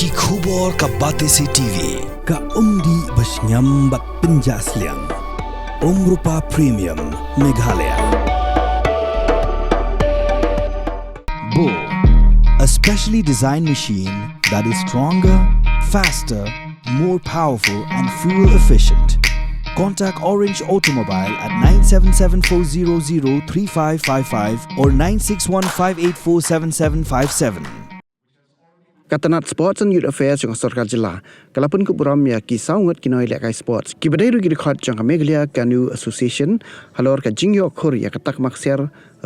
Ki khubor ka Batesi TV. Ka umdi basnyam bat penjasliang. Rupa Premium Meghalaya. Bo, a specially designed machine that is stronger, faster, more powerful and fuel efficient. Contact Orange Automobile at 977-400-3555 or 961-584-7757. Katanat Sports and Youth Affairs yang Sorkar Jylla. Kalapun kuburam ya kisah ngut kinoi lekai sports. Kibadai rugi dekat jang Meghalaya Canoe Association halor ka jingyo Khlur ya ka Takma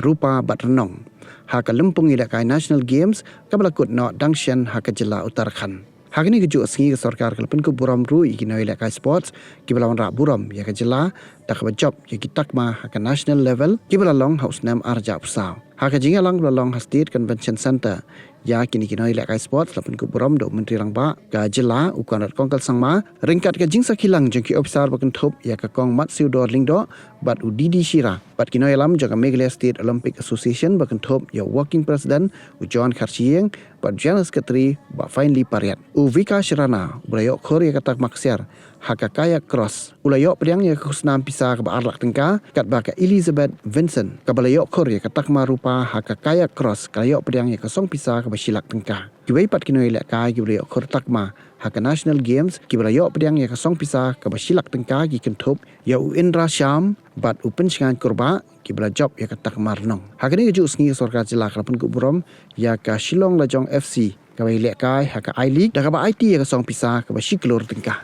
rupa bat renong. Ha ka lempung lekai National Games kabalakut no Dangshan ha ka Jylla Uttarakhand. Hari ini keju asngi ke Sorkar kalapun kuburam rui kinoi lekai sports kibalawan rak buram ya ka Jylla tak job ya ki Takma ha ka national level kibalalong haus nam arja pusau. Ha ka jingalang balalong ha State Convention Center. Ya kini kinoi lekai sports lapun kuburam do menteri langba ka Jylla ukuan rat kongkal sangma ringkat ka jingsa kilang jengki ofisar bakan thop ya ka kong mat siu dor lingdo bat udidi shira bat kinoi lam jaga Meghalaya State Olympic Association bakan thop ya working president John Kharchieng bat general secretary ba finally pariat Vika Sharana ulayok Khlur ya katak maksiar haka kayak cross ulayok Pdiang ya kusnam Pisa ka ba arlak tengka kat ba ka Elizabeth Vincent ka balayok Khlur ya katak marupa haka kayak cross kalayok Pdiang ya kasong Pisa Basilak tengkah. Kibai pat kinoi lekai kibai Khlur Takma haka National Games kibai Pdiang ya kasong Pisa ka basilak tengkah gi kentup ya Indra Syam bat pencingan kurba kibai job ya ka Takma renong. Haka ni keju sengi Sorkar Jylla kalapun kuburam ya ka Shillong Lajong FC kibai lekai haka I League dak ba IT ya kasong Pisa ka Khlur tengkah.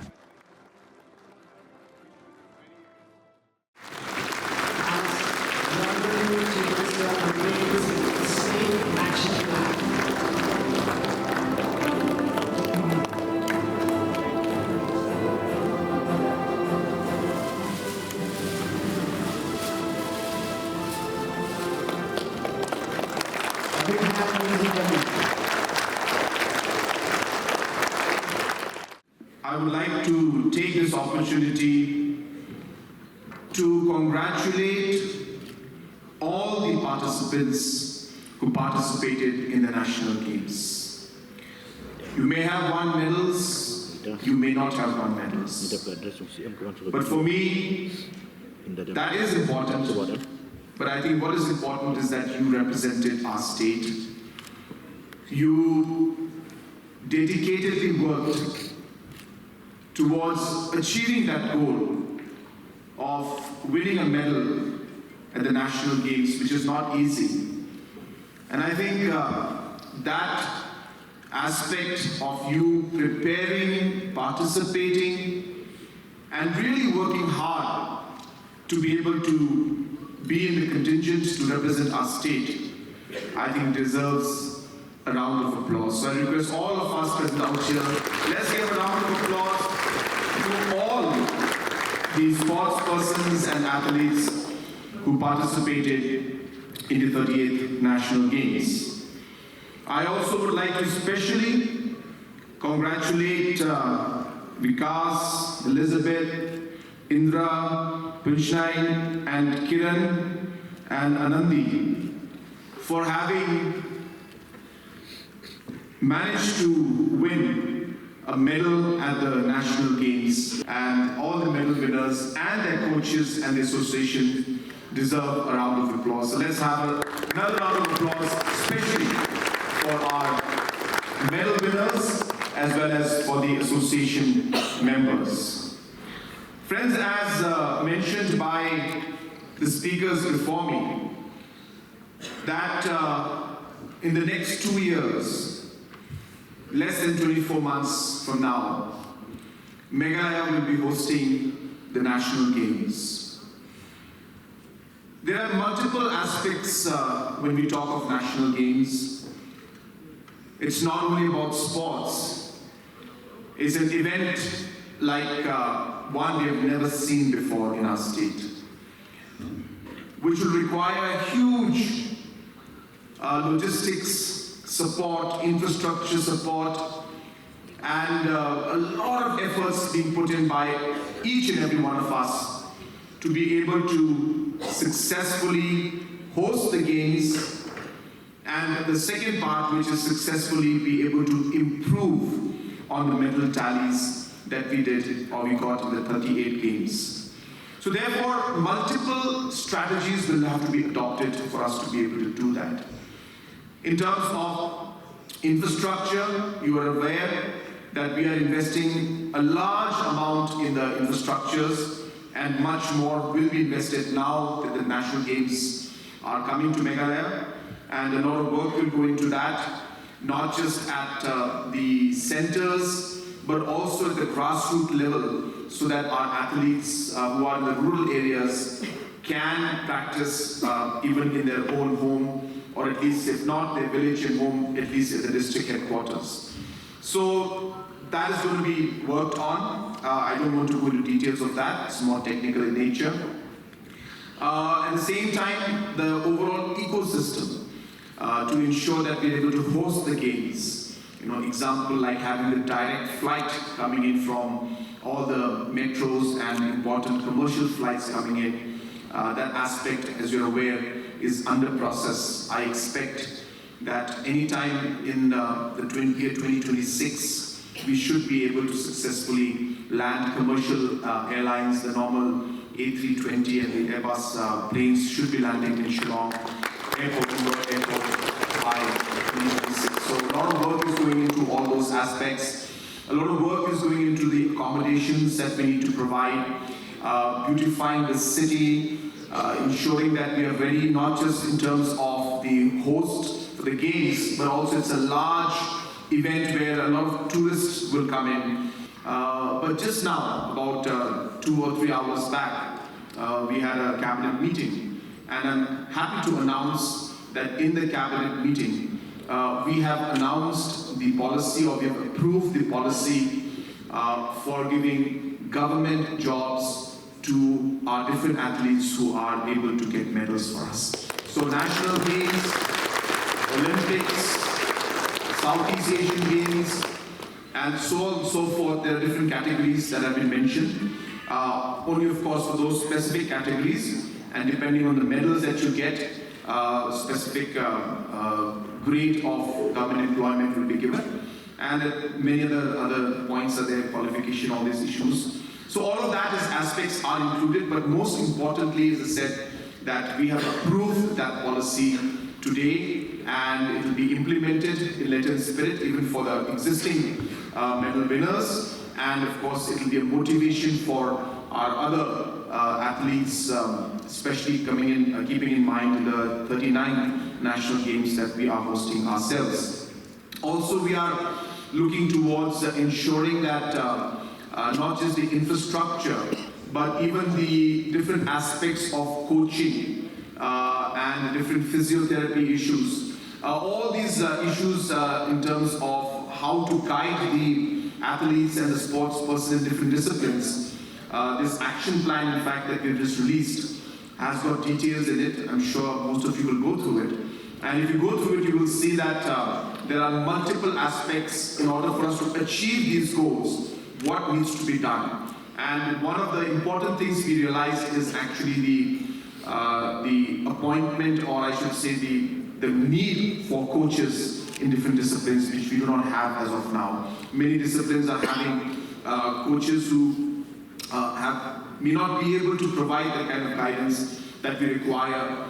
I would like to take this opportunity to congratulate all the participants who participated in the National Games. You may have won medals, you may not have won medals. But for me, that is important. But I think what is important is that you represented our state. You dedicatedly worked towards achieving that goal of winning a medal at the National Games, which is not easy. And I think that aspect of you preparing, participating, and really working hard to be able to be in the contingent to represent our state, I think deserves a round of applause. So I request all of us present out here, let's give a round of applause to all the sports persons and athletes who participated in the 38th National Games. I also would like to especially congratulate Vikas, Elizabeth, Indra, Pinchnai, and Kiran and Anandi for having managed to win a medal at the National Games, and all the medal winners and their coaches and the association deserve a round of applause. So let's have another round of applause, especially for our medal winners as well as for the association members. Friends, as mentioned by the speakers before me, that in the next 2 years, less than 24 months from now, Meghalaya will be hosting the National Games. There are multiple aspects when we talk of National Games. It's not only about sports. It's an event like one we have never seen before in our state, which will require huge logistics support, infrastructure support, and a lot of efforts being put in by each and every one of us to be able to successfully host the games, and the second part, which is successfully be able to improve on the medal tallies that we did or we got in the 38 games. So therefore, multiple strategies will have to be adopted for us to be able to do that. In terms of infrastructure, you are aware that we are investing a large amount in the infrastructures, and much more will be invested now that the national games are coming to Meghalaya, and a lot of work will go into that, not just at the centers, but also at the grassroots level, so that our athletes who are in the rural areas can practice even in their own home, or at least if not their village and home, at least at the district headquarters. So that is going to be worked on. I don't want to go into details of that, it's more technical in nature. At the same time, the overall ecosystem to ensure that we're able to host the games. You know, example like having a direct flight coming in from all the metros and important commercial flights coming in. That aspect, as you're aware, is under process. I expect that anytime in the year 2026, we should be able to successfully land commercial airlines, the normal A320 and the Airbus planes should be landing in Shillong Airport by 2026. So a lot of work is going into all those aspects. A lot of work is going into the accommodations that we need to provide, beautifying the city, ensuring that we are ready not just in terms of the host for the games, but also it's a large event where a lot of tourists will come in. But just now, about 2 or 3 hours back, we had a cabinet meeting, and I'm happy to announce that in the cabinet meeting, we have announced the policy, or we have approved the policy for giving government jobs to our different athletes who are able to get medals for us. So national games, Olympics, Southeast Asian Games, and so on and so forth. There are different categories that have been mentioned. Only of course for those specific categories, and depending on the medals that you get, specific grade of government employment will be given. And many other points are there, qualification, all these issues. So all of that aspects are included, but most importantly, as I said, that we have approved that policy today, and it will be implemented in letter and spirit even for the existing medal winners, and of course it will be a motivation for our other athletes, especially coming in, keeping in mind the 39 national games that we are hosting ourselves. Also, we are looking towards ensuring that not just the infrastructure, but even the different aspects of coaching and the different physiotherapy issues. All these issues in terms of how to guide the athletes and the sports person in different disciplines. This action plan, in fact, that we've just released has got details in it. I'm sure most of you will go through it. And if you go through it, you will see that there are multiple aspects in order for us to achieve these goals, what needs to be done. And one of the important things we realized is actually the appointment, or I should say the need for coaches in different disciplines, which we do not have as of now. Many disciplines are having coaches who may not be able to provide the kind of guidance that we require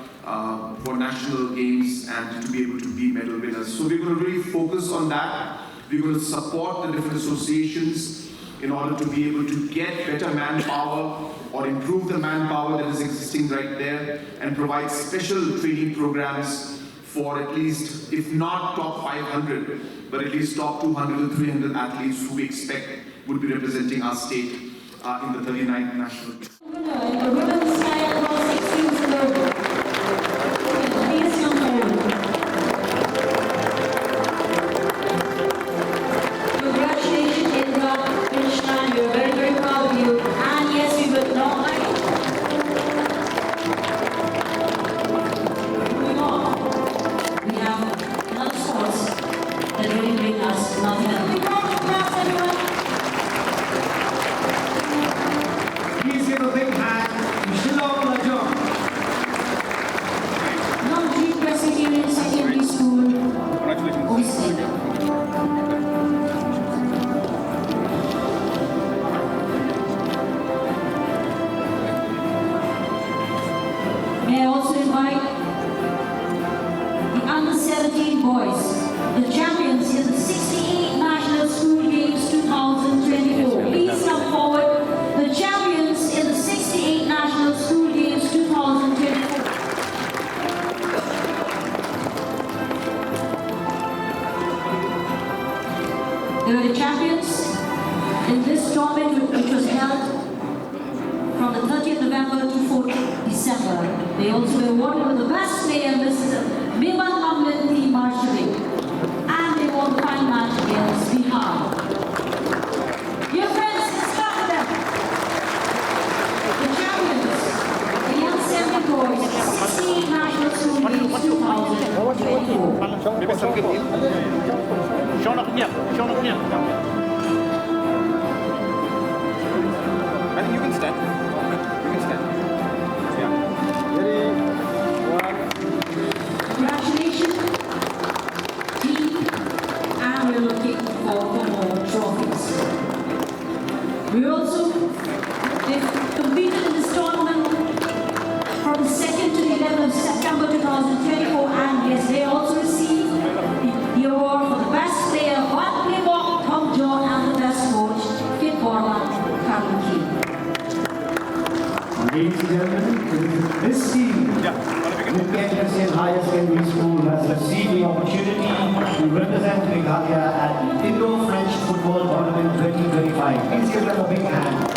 for national games and to be able to be medal winners. So we're going to really focus on that. We're going to support the different associations in order to be able to get better manpower or improve the manpower that is existing right there, and provide special training programs for at least, if not top 500, but at least top 200 to 300 athletes who we expect would be representing our state in the 39th national games. The women's style ball 16 silver. Please come forward. Congratulations, Jylla. Finish line. We are very, very proud of you. And yes, we will not. Moving on. We have another sports that really bring us nothing else. Big round of applause, everyone. Please give a big hand to Jylla They were the champions in this tournament, which was held from the 30th November to 4th December. They also were awarded with the best player. This is Miman Hamlin T. Marshalling. And they won the final match against Bihar. Dear friends, start them. The champions, the young 7 boys, 16 national school games 2024. I think you can stand. You can stand. Yeah. Congratulations, team, and we're looking for more trophies. We also competed in this tournament from the 2nd to the 11th of September 2024, and yes, they also received the award for the best player, Van Plebok, Tom John, and the best coach, Kit Borland, Kayaking. Ladies and gentlemen, this team, with KFC Higher Secondary School, has received the opportunity to represent Meghalaya at the Indo-French Football Tournament 2025. Please give them a big hand.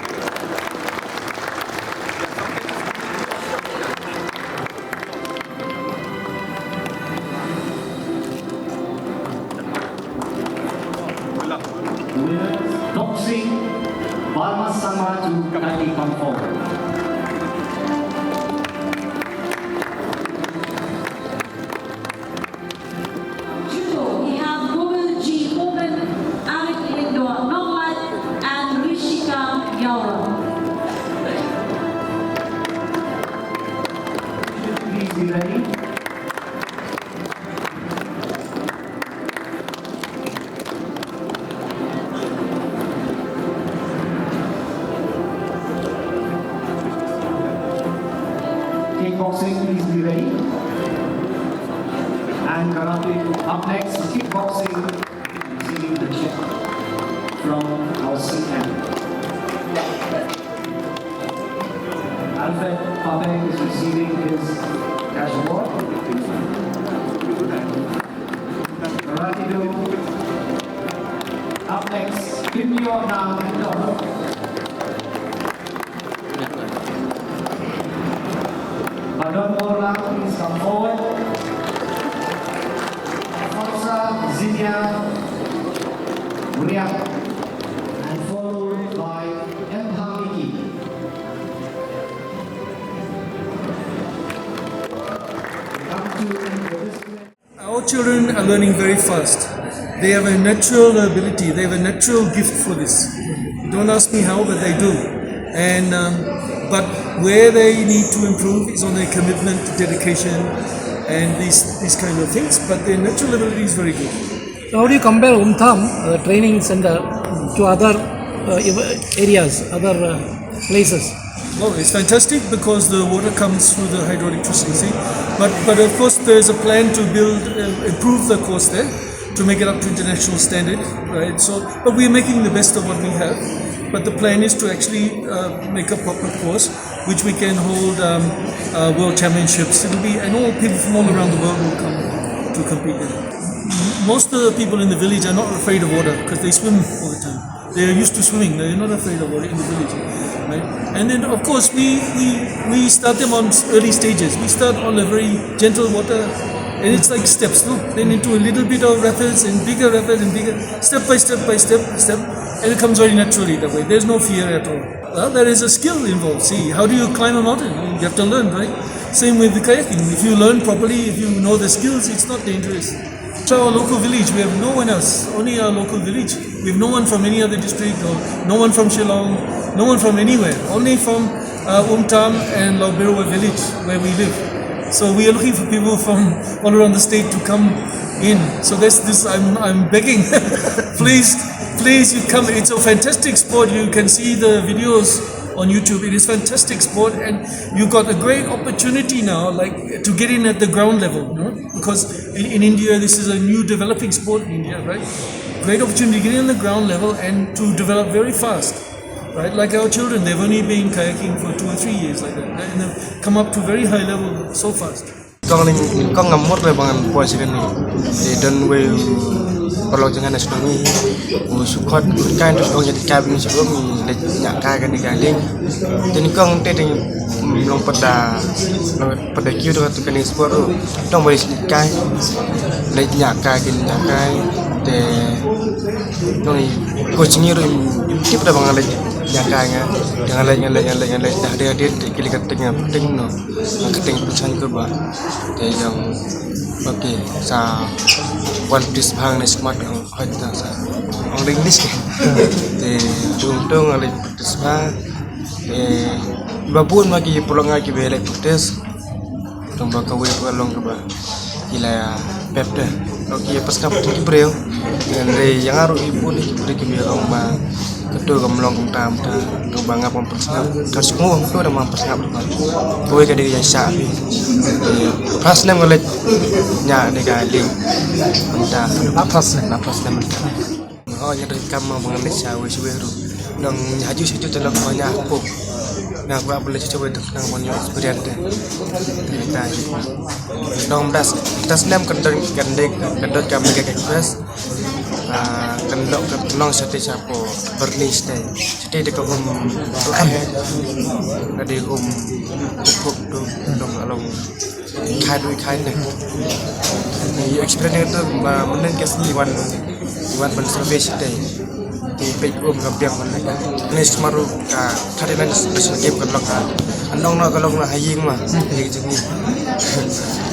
Winners, Boxing, Balma Sama to Kayaking come forward. Please be ready. Kickboxing, please be ready. And karate, up next, kickboxing, receiving the check from our CM. Alfred Pabek is receiving his cash award. Karate do. Up next, Kim Yo Nam Madon Mora, please come forward. Forza Zinia Muriak. And followed by M. Hamiki. Our children are learning very fast. They have a natural ability, they have a natural gift for this. Don't ask me how, but they do. And but where they need to improve is on their commitment, dedication, and these kind of things. But their natural ability is very good. How do you compare Umtham training center to other areas, other places? Well, it's fantastic because the water comes through the hydroelectricity. See? But of course there's a plan to improve the course there to make it up to international standard, right? So, but we're making the best of what we have. But the plan is to actually make a proper course which we can hold world championships. It'll be, and all people from all around the world will come to compete there. Most of the people in the village are not afraid of water because they swim all the time. They are used to swimming. They're not afraid of water in the village, right? And then of course we start them on early stages. We start on a very gentle water, and it's like steps, no? Then into a little bit of rapids and bigger, step by step, and it comes very naturally that way. There's no fear at all. Well, there is a skill involved. See, how do you climb a mountain? You have to learn, right? Same with the kayaking. If you learn properly, if you know the skills, it's not dangerous. So our local village, we have no one else, only our local village. We have no one from any other district, or no one from Shillong, no one from anywhere, only from Umtham and Laubirwa village where we live. So we are looking for people from all around the state to come in. So that's this. I'm begging, please, you come. It's a fantastic sport. You can see the videos on YouTube. It is fantastic sport, and you've got a great opportunity now, like to get in at the ground level, no? Because in India, this is a new developing sport in India, right? Great opportunity to get in the ground level and to develop very fast, right? Like our children, they've only been kayaking for 2 or 3 years, like that, right? And they've come up to very high level so fast. Con ngầm mất về bằng president này để đơn về perlu jangan nasional ni sukot kan terus orang jadi cabin sebelum ni nak kaya kan digaling jadi kong teh long pada kiu tu kan sport tu dong boleh sedikit lagi nak kaya teh dong coaching ni tip dah bangal lagi jangkanya dengan lain dah dia kili ketingnya penting no keting pesan ke bah teh yang okey sa one piece bang ni smart hanya sa orang English teh tung alih piece bang babun lagi pulang lagi belek proses tung bakawe pulang ke bah gila pep dah okey pas nak pergi breu dengan yang aru ibu ni pergi berong bah ketua gemlong tam ta tu bangap mempersngap terus ngomong tu dah mempersngap kowe ka dia syak pas nem oleh nya ni galing entah pas nem oh nya dari kam mengenai sawe ru dong haju situ telok banyak aku nah gua boleh coba tentang monyo experience kita dong das nem kendor kami ke express kendok kenong sate siapa bernis deh jadi dekat ada pupuk tu dong along kai deh you experience itu menen kasih wan service deh di page kabiang mana ini semaru Thailand national game kan lokal andong nak kalau nak haying mah haying jadi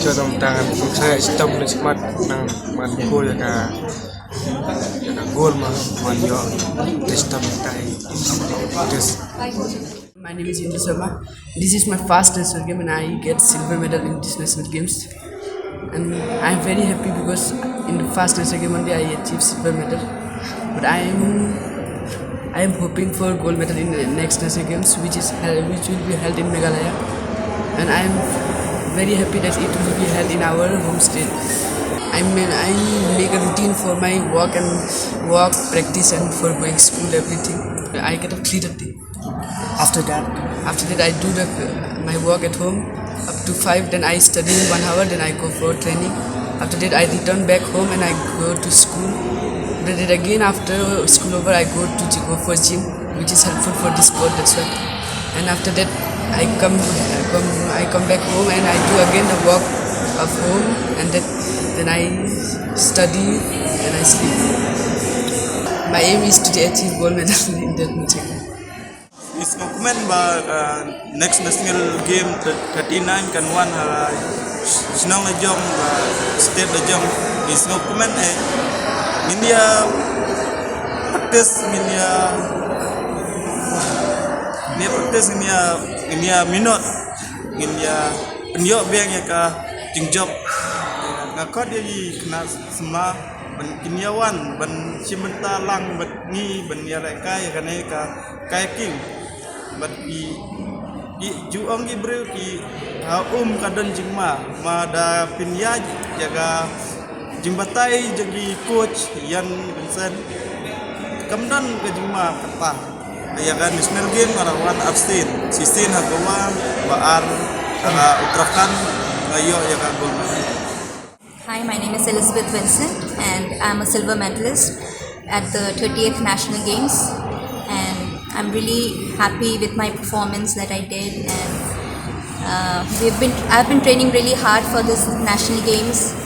coba tangan saya stop dengan smart nang manko ya ka goal mah manyo system tai My name is Jylla. This is my first national game and I get silver medal in this national games. And I am very happy because in the first national game only I achieved silver medal. But I am hoping for gold medal in the next national games, which will be held in Meghalaya. And I am very happy that it will be held in our home state. I make a routine for my work, practice, and for going school, everything. I get a clear day. After that I do my work at home up to 5. Then I study 1 hour. Then I go for training. After that I return back home and I go to school. Then again after school over I go for gym, which is helpful for this sport. That's why. And after that I come back home and I do again the work of home, and then I study and I sleep. My aim is to achieve gold medal in that meeting. Is document next national game 39 kan one senang lejong state lejong is document India practice India minot India penjok biang ya ka jingjob ngakot dia kena semua ban kinyawan ban simenta lang bat ni ban ya kai kan ka kayaking bat i juang gi breu ki kadan jingma da pinya jaga jimbatai jagi coach yan Vincent kamdan ke jingma kata ya kan national game arawan abstain sistin hagawa baar Uttarakhand ayo ya kan gol. Hi, my name is Elizabeth Vincent and I'm a silver medalist at the 30th National Games, and I'm really happy with my performance that I did, and I've been training really hard for this National Games,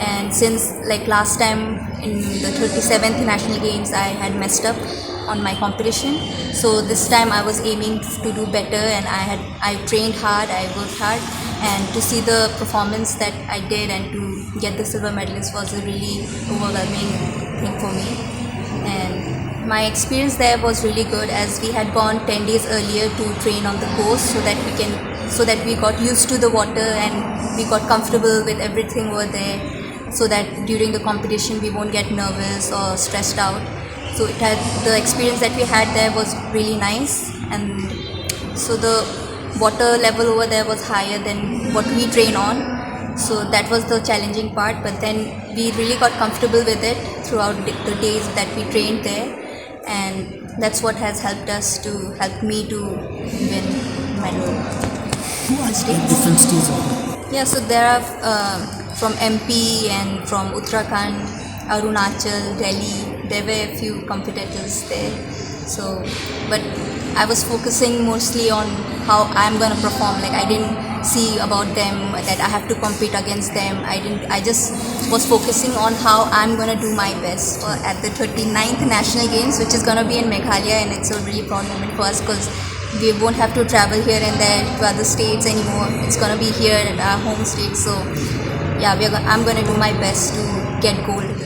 and since like last time in the 37th National Games I had messed up on my competition, so this time I was aiming to do better, and I trained hard, I worked hard, and to see the performance that I did and to get the silver medalist was a really overwhelming thing for me. And my experience there was really good, as we had gone 10 days earlier to train on the course so that we got used to the water and we got comfortable with everything over there, so that during the competition we won't get nervous or stressed out. So the experience that we had there was really nice, and so the water level over there was higher than what we train on, so that was the challenging part, but then we really got comfortable with it throughout the days that we trained there, and that's what has helped me to win medal. Who are the different states? Yeah, so there are from MP and from Uttarakhand Arunachal, Delhi. There were a few competitors there. So, but I was focusing mostly on how I'm gonna perform. Like I didn't see about them that I have to compete against them. I just was focusing on how I'm gonna do my best at the 39th National Games, which is gonna be in Meghalaya, and it's a really proud moment for us because we won't have to travel here and there to other states anymore. It's gonna be here at our home state. So yeah, I'm gonna do my best to get gold.